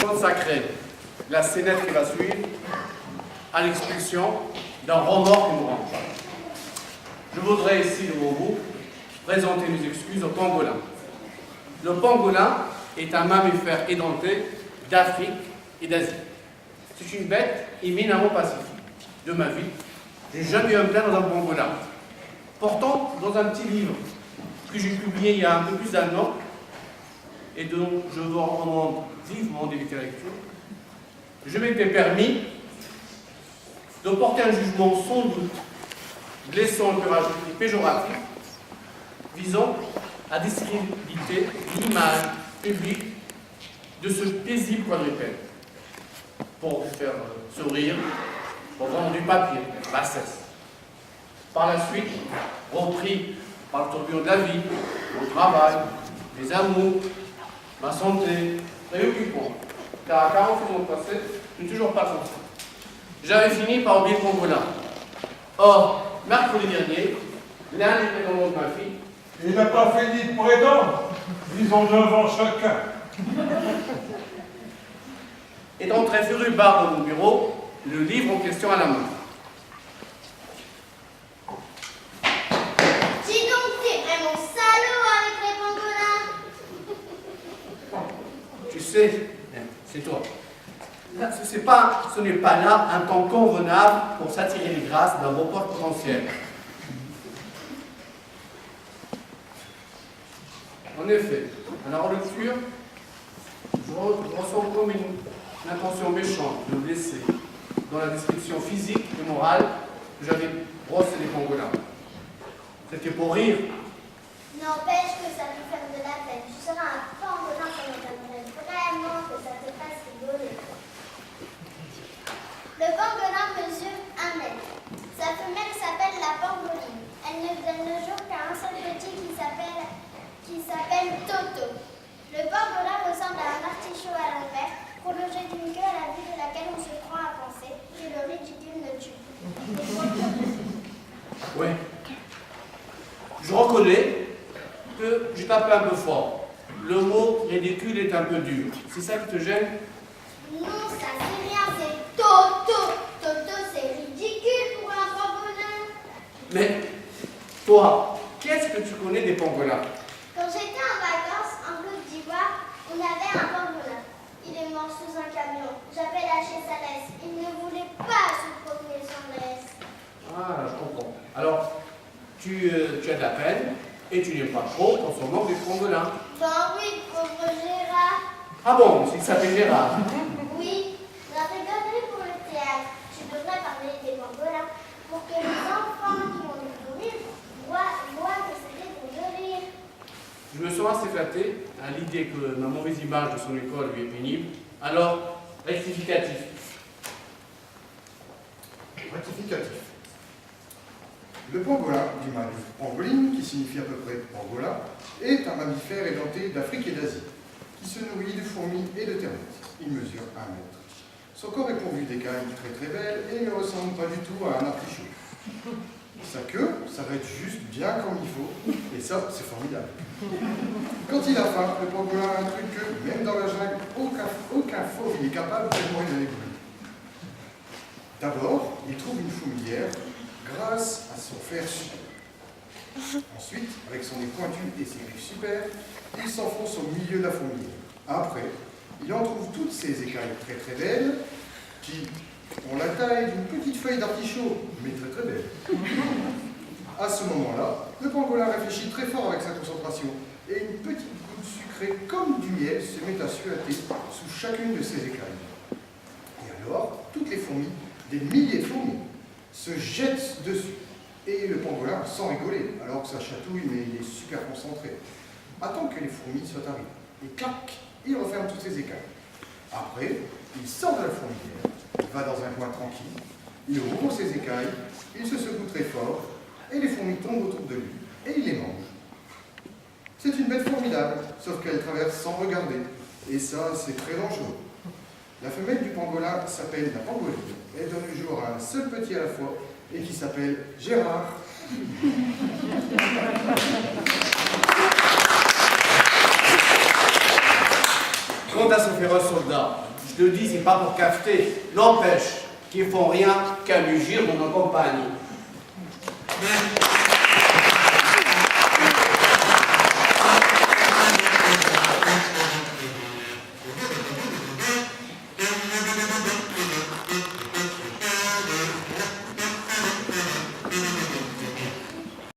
consacrer la scénette qui va suivre à l'expulsion d'un remords et mourant. Je voudrais ici, devant vous, présenter mes excuses au pangolin. Le pangolin est un mammifère édenté d'Afrique et d'Asie. C'est une bête éminemment pacifique. De ma vie, j'ai jamais eu un plaint dans un pangolin. Pourtant, dans un petit livre que j'ai publié il y a un peu plus d'1 an, et dont je vous recommande vivement d'éviter la lecture, je m'étais permis de porter un jugement sans doute blessant et péjoratif, visant à discréditer l'image publique de ce paisible quadrupède, pour faire sourire, pour vendre du papier, bassesse. Par la suite, repris par le tourbillon de la vie, mon travail, mes amours, ma santé, préoccupant, car à 48 ans passés, je n'ai toujours pas senti. J'avais fini par oublier le pangolin. Or, mercredi dernier, l'un des prétendants de ma fille... Il n'a pas fini de prétendre. Ils ont 9 ans chacun. est entré furibard dans mon bureau, le livre en question à la main. Dis donc, t'es vraiment salaud avec les pangolins. Tu sais, c'est toi. Ce n'est pas là un temps convenable pour s'attirer les grâces d'un beau porte potentiel. En effet, à la relecture, je ressens comme une intention méchante de me blesser dans la description physique et morale que j'avais brossé les pangolins. C'était pour rire. N'empêche que ça peut faire de la peine. Tu seras un pangolin, ça m'étonnerait vraiment que ça te fasse rigoler. Le pangolin mesure 1 mètre. Sa femelle s'appelle la pangoline. Elle ne donne le jour qu'à un seul petit qui s'appelle Toto. Le pangolin ressemble à un artichaut à l'envers, prolongé d'une queue à la vue de laquelle on se prend à penser que le ridicule ne tue. Oui. Je reconnais que j'ai tapé un peu fort. Le mot ridicule est un peu dur. C'est ça qui te gêne? Non, ça c'est rien, c'est Toto. Toto, c'est ridicule pour un pangolin. Mais toi, qu'est-ce que tu connais des pangolins? Quand j'étais en vacances en Côte d'Ivoire, on avait un pangolin. Il est mort sous un camion. J'avais lâché sa laisse. Il ne voulait pas se promener sans laisse. Ah, je comprends. Alors, tu as de la peine et tu n'aimes pas trop quand on manque des pangolins. Ben oui, pauvre Gérard. Ah bon, il s'appelle Gérard. Oui, la rigolerie pour le théâtre. Tu devrais parler des pangolins pour que les enfants qui vont découvrir voient que c'était pour de rire. Je me sens assez flatté à l'idée que ma mauvaise image de son école lui est pénible. Alors, rectificatif. Rectificatif. Le pangolin, du mammifère pangoline, qui signifie à peu près pangolin, est un mammifère édenté d'Afrique et d'Asie, qui se nourrit de fourmis et de termites. Il mesure 1 mètre. Son corps est pourvu d'écailles très très belles et ne ressemble pas du tout à un artichaut. Sa queue s'arrête juste bien comme il faut, et ça, c'est formidable. Quand il a faim, le pangolin a un truc que, même dans la jungle, aucun fauve n'est capable tellement il en est voulu. D'abord, il trouve une fourmilière grâce à son fer super. Ensuite, avec son nez pointu et ses griffes super, il s'enfonce au milieu de la fourmilière. Après, il en trouve toutes ces écailles très très belles qui ont la taille d'une petite feuille d'artichaut, mais très très belle. À ce moment-là, le pangolin réfléchit très fort avec sa concentration et une petite goutte sucrée comme du miel se met à suinter sous chacune de ses écailles. Et alors, toutes les fourmis, des milliers de fourmis, se jettent dessus. Et le pangolin, sans rigoler, alors que ça chatouille, mais il est super concentré, attend que les fourmis soient arrivées. Et clac, il referme toutes ses écailles. Après, il sort de la fourmilière, il va dans un coin tranquille, il roule ses écailles, il se secoue très fort, et les fourmis tombent autour de lui, et il les mange. C'est une bête formidable, sauf qu'elle traverse sans regarder, et ça, c'est très dangereux. La femelle du pangolin s'appelle la pangoline. Elle donne le jour à un seul petit à la fois, et qui s'appelle Gérard. Quant à ce féroce soldat, Je te dis, c'est pas pour cafeter. N'empêche qu'ils font rien qu'à mugir dans nos compagnies.